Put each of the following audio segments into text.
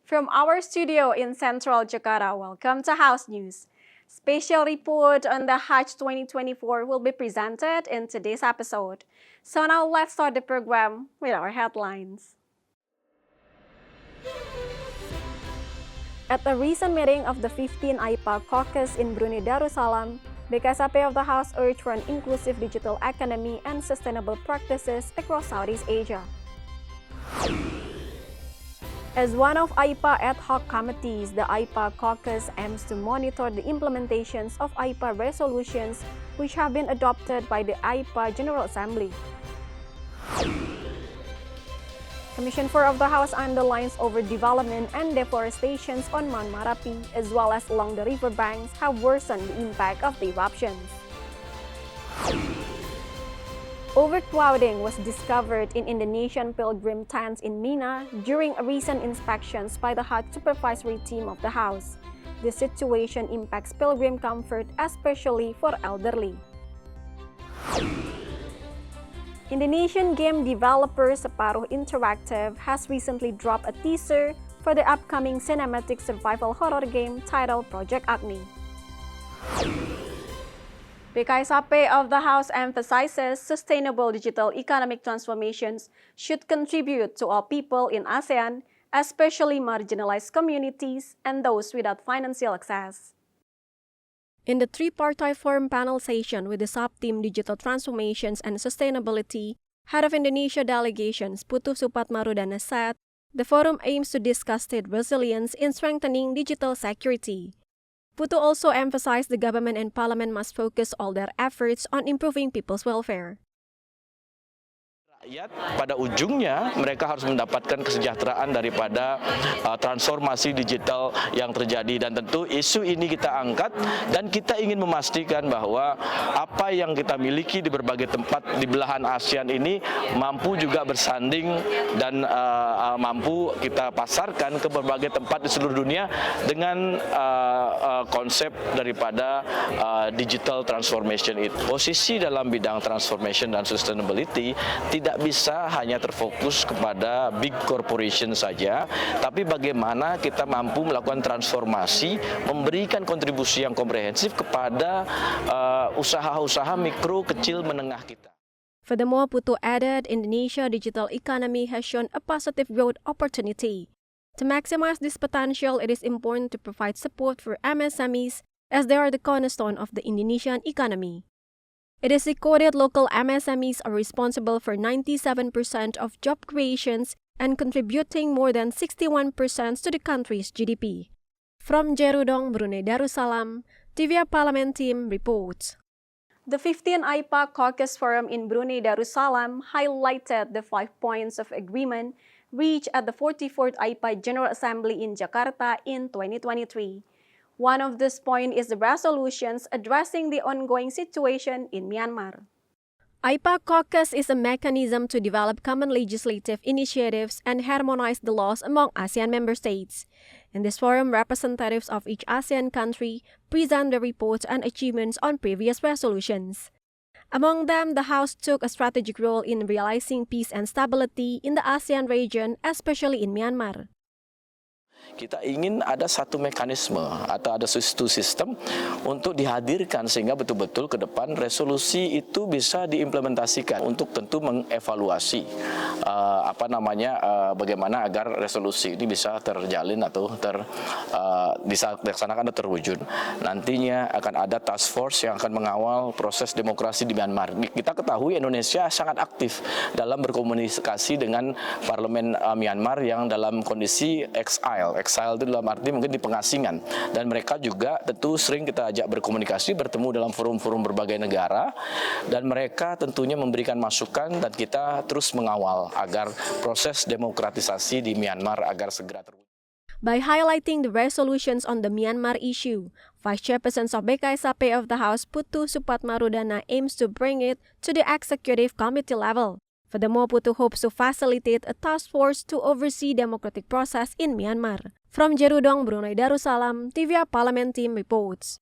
From our studio in Central Jakarta, welcome to House News. Special report on the Hajj 2024 will be presented in today's episode. So now let's start the program with our headlines. At a recent meeting of the 15 AIPA caucus in Brunei Darussalam, BKSP of the House urged for an inclusive digital economy and sustainable practices across Southeast Asia. As one of AIPA ad hoc committees, the AIPA caucus aims to monitor the implementations of AIPA resolutions which have been adopted by the AIPA General Assembly. Commission 4 of the House underlines overdevelopment and deforestation on Mount Marapi as well as along the river banks have worsened the impact of the eruptions. Overcrowding was discovered in Indonesian pilgrim tents in Mina during a recent inspections by the Hajj supervisory team of the House. This situation impacts pilgrim comfort, especially for elderly. Indonesian game developer Separuh Interactive has recently dropped a teaser for the upcoming cinematic survival horror game titled Project Agni. BKSP of the House emphasizes sustainable digital economic transformations should contribute to all people in ASEAN, especially marginalized communities and those without financial access. In the tripartite forum panel session with the sub-team Digital Transformations and Sustainability, Head of Indonesia Delegations Putu Supatmarudana said, the forum aims to discuss state resilience in strengthening digital security. Putu also emphasized the government and parliament must focus all their efforts on improving people's welfare. Rakyat pada ujungnya mereka harus mendapatkan kesejahteraan daripada transformasi digital yang terjadi, dan tentu isu ini kita angkat dan kita ingin memastikan bahwa apa yang kita miliki di berbagai tempat di belahan ASEAN ini mampu juga bersanding dan mampu kita pasarkan ke berbagai tempat di seluruh dunia dengan konsep daripada digital transformation itu. Posisi dalam bidang transformation dan sustainability tidak bisa hanya terfokus kepada big corporation saja, tapi bagaimana kita mampu melakukan transformasi, memberikan kontribusi yang komprehensif kepada usaha-usaha mikro, kecil, menengah kita. Furthermore, Putu added, Indonesia digital economy has shown a positive growth opportunity. To maximize this potential, it is important to provide support for MSMEs as they are the cornerstone of the Indonesian economy. It is recorded local MSMEs are responsible for 97% of job creations and contributing more than 61% to the country's GDP. From Jerudong, Brunei Darussalam, TVR Parliament Team reports. The 15th AIPA Caucus Forum in Brunei Darussalam highlighted the 5 points of agreement reached at the 44th AIPA General Assembly in Jakarta in 2023. One of these points is the resolutions addressing the ongoing situation in Myanmar. AIPA Caucus is a mechanism to develop common legislative initiatives and harmonize the laws among ASEAN member states. In this forum, representatives of each ASEAN country present the reports and achievements on previous resolutions. Among them, the House took a strategic role in realizing peace and stability in the ASEAN region, especially in Myanmar. Kita ingin ada satu mekanisme atau ada satu sistem untuk dihadirkan sehingga betul-betul ke depan resolusi itu bisa diimplementasikan untuk tentu mengevaluasi bagaimana agar resolusi ini bisa terjalin atau bisa dilaksanakan atau terwujud. Nantinya akan ada task force yang akan mengawal proses demokrasi di Myanmar. Kita ketahui Indonesia sangat aktif dalam berkomunikasi dengan parlemen Myanmar yang dalam kondisi exile itu dalam arti mungkin di pengasingan, dan mereka juga tentu sering kita ajak berkomunikasi, bertemu dalam forum-forum berbagai negara, dan mereka tentunya memberikan masukan dan kita terus mengawal agar proses demokratisasi di Myanmar agar segera terwujud. By highlighting the resolutions on the Myanmar issue, Vice Chairperson of BKSP of the House Putu Supatmarudana aims to bring it to the executive committee level. Furthermore, Putu hopes to facilitate a task force to oversee democratic process in Myanmar. From Jerudong, Brunei Darussalam, TVR Parliament Team reports.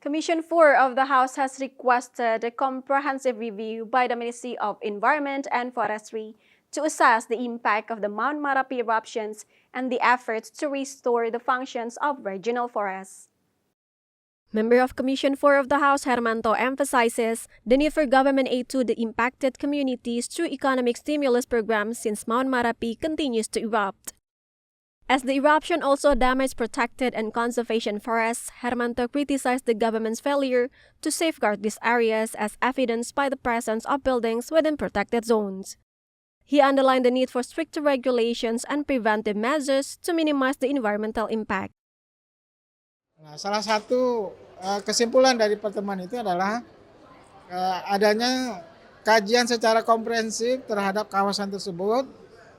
Commission 4 of the House has requested a comprehensive review by the Ministry of Environment and Forestry to assess the impact of the Mount Marapi eruptions and the efforts to restore the functions of regional forests. Member of Commission 4 of the House, Hermanto, emphasizes the need for government aid to the impacted communities through economic stimulus programs since Mount Marapi continues to erupt. As the eruption also damaged protected and conservation forests, Hermanto criticized the government's failure to safeguard these areas as evidenced by the presence of buildings within protected zones. He underlined the need for stricter regulations and preventive measures to minimize the environmental impact. Nah, salah satu kesimpulan dari pertemuan itu adalah adanya kajian secara komprehensif terhadap kawasan tersebut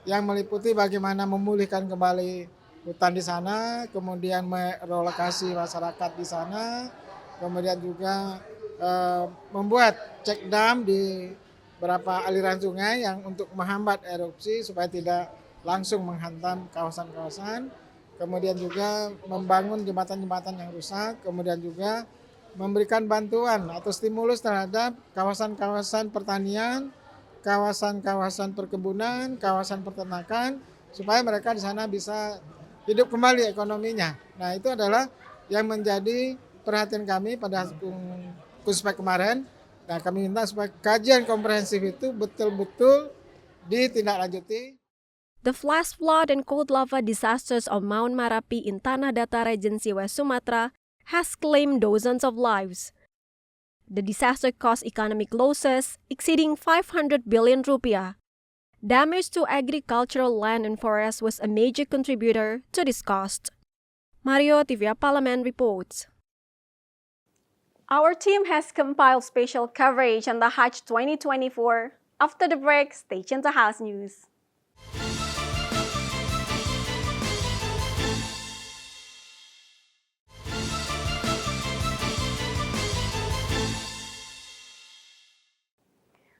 yang meliputi bagaimana memulihkan kembali hutan di sana, kemudian merelokasi masyarakat di sana, kemudian juga membuat cek dam di beberapa aliran sungai yang untuk menghambat erupsi supaya tidak langsung menghantam kawasan-kawasan. Kemudian juga membangun jembatan-jembatan yang rusak, kemudian juga memberikan bantuan atau stimulus terhadap kawasan-kawasan pertanian, kawasan-kawasan perkebunan, kawasan peternakan, supaya mereka di sana bisa hidup kembali ekonominya. Nah, itu adalah yang menjadi perhatian kami pada Kunspek kemarin. Nah, kami minta supaya kajian komprehensif itu betul-betul ditindaklanjuti. The flash flood and cold lava disasters of Mount Marapi in Tanah Datar Regency West Sumatra has claimed dozens of lives. The disaster caused economic losses exceeding 500 billion rupiah. Damage to agricultural land and forests was a major contributor to this cost. Mario TVA Parlemen reports. Our team has compiled special coverage on the Hajj 2024. After the break, stay tuned to House News.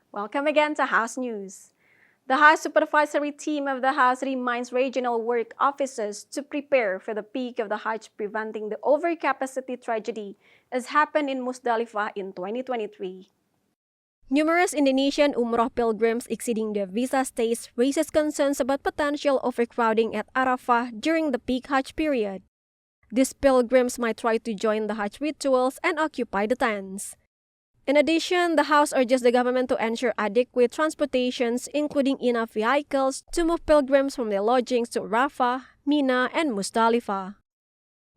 Welcome again to House News. The House Supervisory Team of the House reminds regional work officers to prepare for the peak of the Hajj, preventing the overcapacity tragedy as happened in Musdalifah in 2023. Numerous Indonesian Umroh pilgrims exceeding their visa stays raises concerns about potential overcrowding at Arafah during the peak Hajj period. These pilgrims might try to join the Hajj rituals and occupy the tents. In addition, the House urges the government to ensure adequate transportations, including enough vehicles, to move pilgrims from their lodgings to Arafah, Mina, and Musdalifah.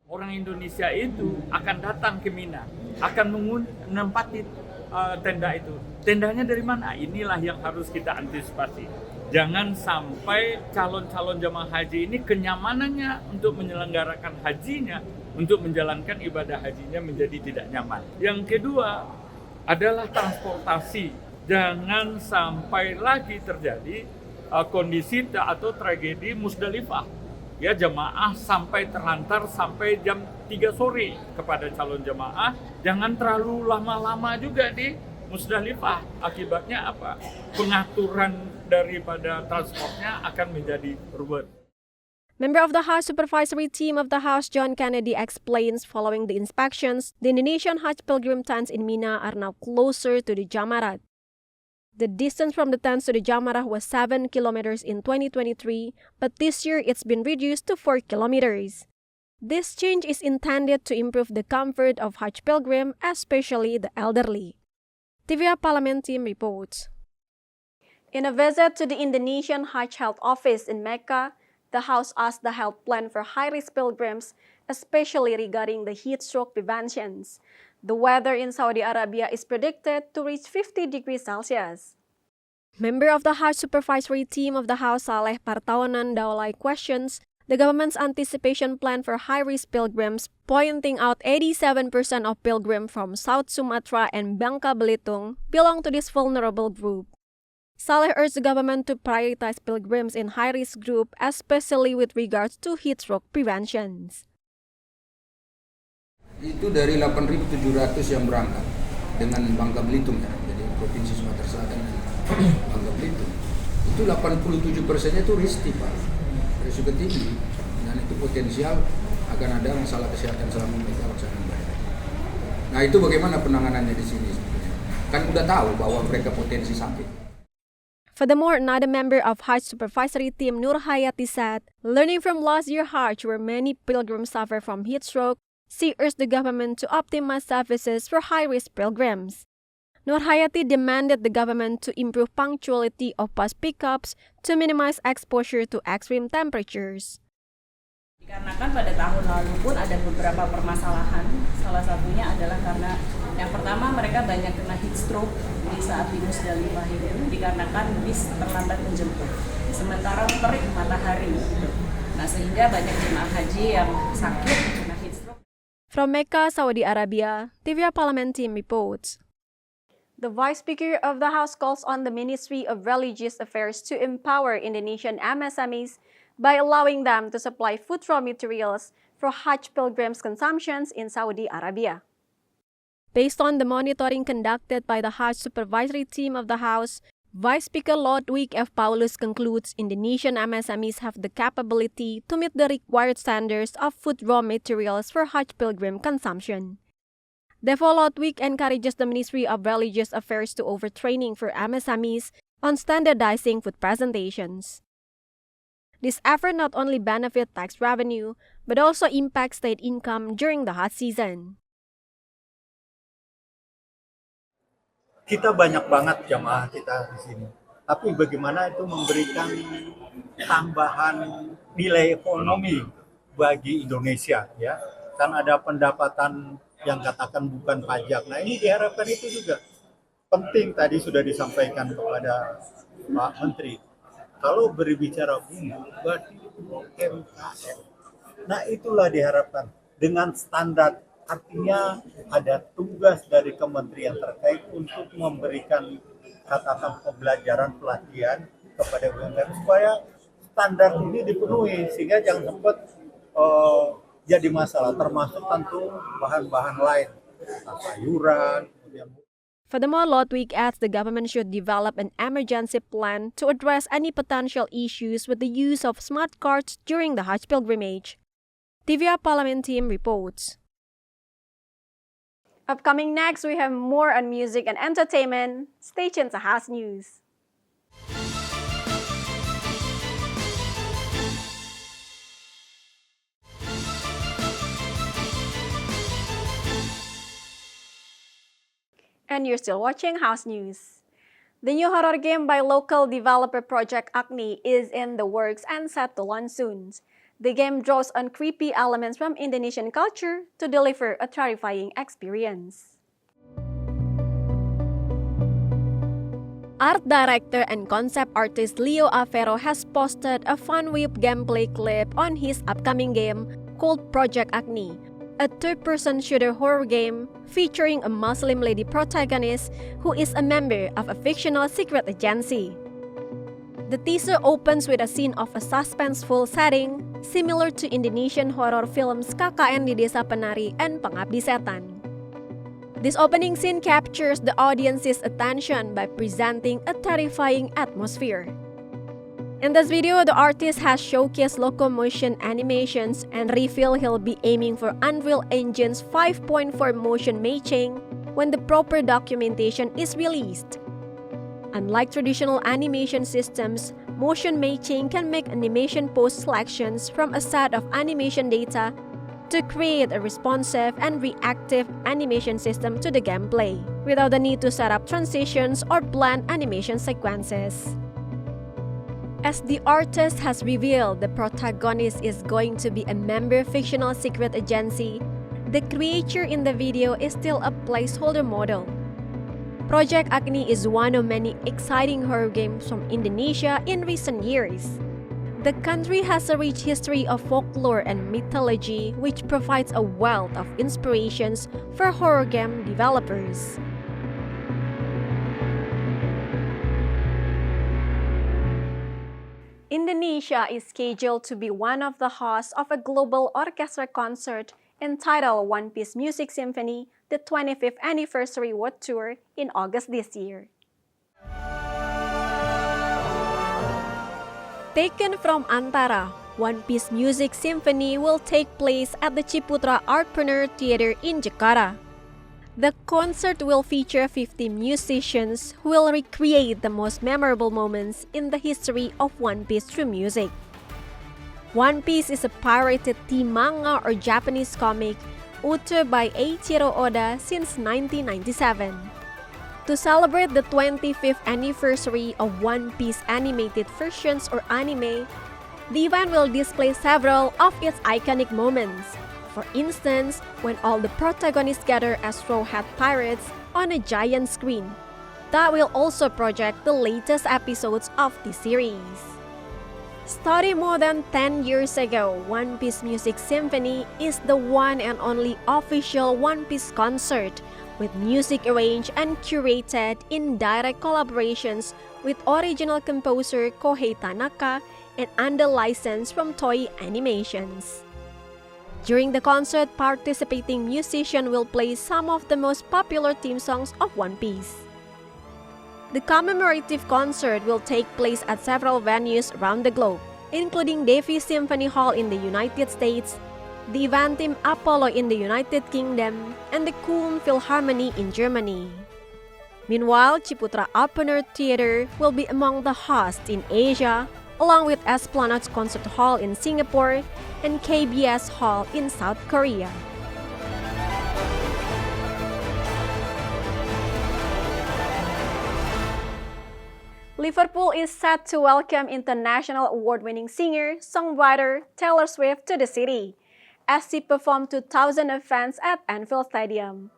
Orang Indonesia itu akan datang ke Mina, akan menempati tenda itu. Tendanya dari mana? Inilah yang harus kita antisipasi. Jangan sampai calon-calon jamaah haji ini kenyamanannya untuk menyelenggarakan hajinya, untuk menjalankan ibadah hajinya menjadi tidak nyaman. Yang kedua adalah transportasi. Jangan sampai lagi terjadi kondisi atau tragedi Musdalifah. Ya, jamaah sampai terlantar sampai jam 3 sore kepada calon jamaah. Jangan terlalu lama-lama juga di Musdalifah. Akibatnya apa? Pengaturan daripada transportnya akan menjadi ruwet. Member of the House Supervisory Team of the House, John Kennedy, explains following the inspections, the Indonesian Hajj pilgrim tents in Mina are now closer to the Jamarat. The distance from the tents to the Jamarat was 7 kilometers in 2023, but this year it's been reduced to 4 kilometers. This change is intended to improve the comfort of Hajj pilgrim, especially the elderly. TVA Parlemen team reports. In a visit to the Indonesian Hajj Health Office in Mecca, the House asked the health plan for high-risk pilgrims, especially regarding the heat stroke preventions. The weather in Saudi Arabia is predicted to reach 50 degrees Celsius. Member of the Hajj Supervisory Team of the House, Saleh Partaunan Daulay, questions the government's anticipation plan for high-risk pilgrims, pointing out 87% of pilgrims from South Sumatra and Bangka Belitung belong to this vulnerable group. Saleh urged the government to prioritize pilgrims in high-risk group, especially with regards to heat stroke preventions. Itu dari 8.700 yang berangkat dengan Bangka Belitung ya, jadi Provinsi Sumatera Selatan dan Bangka Belitung. Itu 87%-nya itu risiko tinggi, dan itu potensial akan ada masalah kesehatan selama mereka melaksanakan ibadah. Nah, itu bagaimana penanganannya di sini sebenarnya? Kan udah tahu bahwa mereka potensi sakit. Furthermore, another member of Hajj supervisory team, Nur Hayati, said, learning from last year's Hajj, where many pilgrims suffer from heat stroke, she urged the government to optimize services for high-risk pilgrims. Nur Hayati demanded the government to improve punctuality of bus pickups to minimize exposure to extreme temperatures. Dikarenakan pada tahun lalu pun ada beberapa permasalahan, salah satunya adalah karena yang pertama mereka banyak kena heat stroke di saat di Musdalifah itu dikarenakan bis terlambat menjemput, sementara terik matahari. Nah sehingga banyak jemaah haji yang sakit kena heat stroke. From Mecca, Saudi Arabia, TVR Parliament Team reports. The Vice Speaker of the House calls on the Ministry of Religious Affairs to empower Indonesian MSMEs by allowing them to supply food raw materials for Hajj pilgrims' consumptions in Saudi Arabia. Based on the monitoring conducted by the Hajj Supervisory Team of the House, Vice Speaker Ludwig F. Paulus concludes Indonesian MSMEs have the capability to meet the required standards of food raw materials for Hajj pilgrim consumption. Therefore, Ludwig encourages the Ministry of Religious Affairs to offer training for MSMEs on standardizing food presentations. This effort not only benefits tax revenue, but also impacts state income during the Hajj season. Kita banyak banget jamaah kita di sini, tapi bagaimana itu memberikan tambahan nilai ekonomi bagi Indonesia, ya? Kan ada pendapatan yang katakan bukan pajak. Nah ini diharapkan itu juga penting, tadi sudah disampaikan kepada Pak Menteri. Kalau berbicara bumbu, berarti UMKM. Nah itulah diharapkan dengan standar, artinya ada tugas dari kementerian terkait untuk memberikan katakan pembelajaran pelatihan kepada UMKM supaya standar ini dipenuhi sehingga jangan sempat jadi masalah, termasuk tentu bahan-bahan lain, sayuran, kemudian. Furthermore, Ludwig adds the government should develop an emergency plan to address any potential issues with the use of smart cards during the Hajj pilgrimage. TVR Parliament Team reports. Upcoming next, we have more on music and entertainment. Stay tuned to House News. And you're still watching House News. The new horror game by local developer Project Agni is in the works and set to launch soon. The game draws on creepy elements from Indonesian culture to deliver a terrifying experience. Art director and concept artist Leo Avero has posted a fun whip gameplay clip on his upcoming game called Project Agni, a third-person shooter horror game featuring a Muslim lady protagonist who is a member of a fictional secret agency. The teaser opens with a scene of a suspenseful setting similar to Indonesian horror films KKN di Desa Penari and Pengabdi Setan. This opening scene captures the audience's attention by presenting a terrifying atmosphere. In this video, the artist has showcased locomotion animations and revealed he'll be aiming for Unreal Engine's 5.4 motion matching when the proper documentation is released. Unlike traditional animation systems, motion matching can make animation pose selections from a set of animation data to create a responsive and reactive animation system to the gameplay, without the need to set up transitions or blend animation sequences. As the artist has revealed, the protagonist is going to be a member of fictional secret agency. The creature in the video is still a placeholder model. Project Agni is one of many exciting horror games from Indonesia in recent years. The country has a rich history of folklore and mythology, which provides a wealth of inspirations for horror game developers. Indonesia is scheduled to be one of the hosts of a global orchestra concert entitled One Piece Music Symphony, the 25th Anniversary World Tour in August this year. Taken from Antara, One Piece Music Symphony will take place at the Ciputra Artpreneur Theater in Jakarta. The concert will feature 50 musicians who will recreate the most memorable moments in the history of One Piece through music. One Piece is a pirated teen manga or Japanese comic authored by Eiichiro Oda since 1997. To celebrate the 25th anniversary of One Piece animated versions or anime, the event will display several of its iconic moments. For instance, when all the protagonists gather as Straw Hat Pirates on a giant screen that will also project the latest episodes of the series. Starting more than 10 years ago, One Piece Music Symphony is the one and only official One Piece concert with music arranged and curated in direct collaborations with original composer Kohei Tanaka and under license from Toei Animations. During the concert, participating musicians will play some of the most popular theme songs of One Piece. The commemorative concert will take place at several venues around the globe, including Davies Symphony Hall in the United States, the Eventim Apollo in the United Kingdom, and the Köln Philharmonie in Germany. Meanwhile, Ciputra Open Air Theatre will be among the hosts in Asia, along with Esplanade Concert Hall in Singapore and KBS Hall in South Korea. Liverpool is set to welcome international award-winning singer, songwriter Taylor Swift to the city, as she performed 2,000 fans at Anfield Stadium.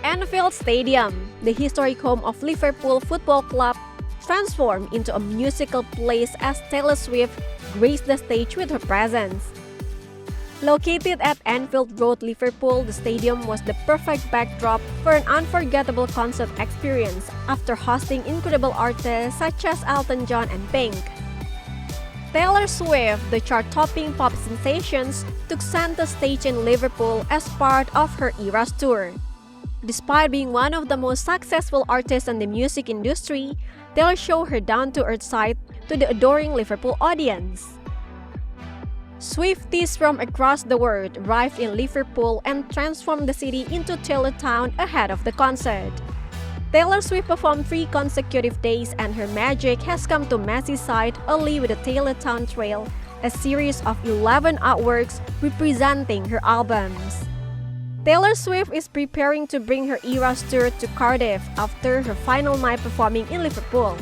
Anfield Stadium, the historic home of Liverpool Football Club, transformed into a musical place as Taylor Swift graced the stage with her presence. Located at Anfield Road, Liverpool, the stadium was the perfect backdrop for an unforgettable concert experience after hosting incredible artists such as Elton John and Pink. Taylor Swift, the chart-topping pop sensation, took center stage in Liverpool as part of her Eras Tour. Despite being one of the most successful artists in the music industry, Taylor showed her down-to-earth side to the adoring Liverpool audience. Swifties from across the world arrived in Liverpool and transformed the city into Taylor Town ahead of the concert. Taylor Swift performed 3 consecutive days, and her magic has come to Merseyside early with the Taylor Town Trail, a series of 11 artworks representing her albums. Taylor Swift is preparing to bring her Eras Tour to Cardiff after her final night performing in Liverpool.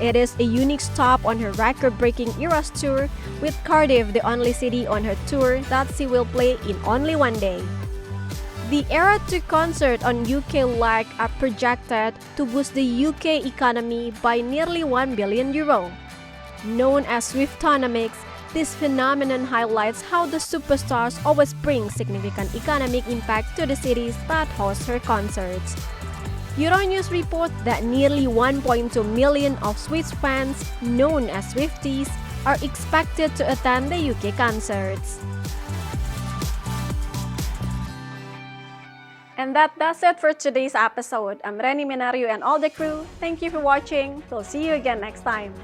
It is a unique stop on her record-breaking Eras Tour, with Cardiff the only city on her tour that she will play in only one day. The Eras Tour concert on UK leg are projected to boost the UK economy by nearly €1 billion. Known as Swiftonomics, this phenomenon highlights how the superstars always bring significant economic impact to the cities that host her concerts. Euronews reports that nearly 1.2 million of Swift fans, known as Swifties, are expected to attend the UK concerts. And that does it for today's episode. I'm Reni Menario and all the crew. Thank you for watching. We'll see you again next time.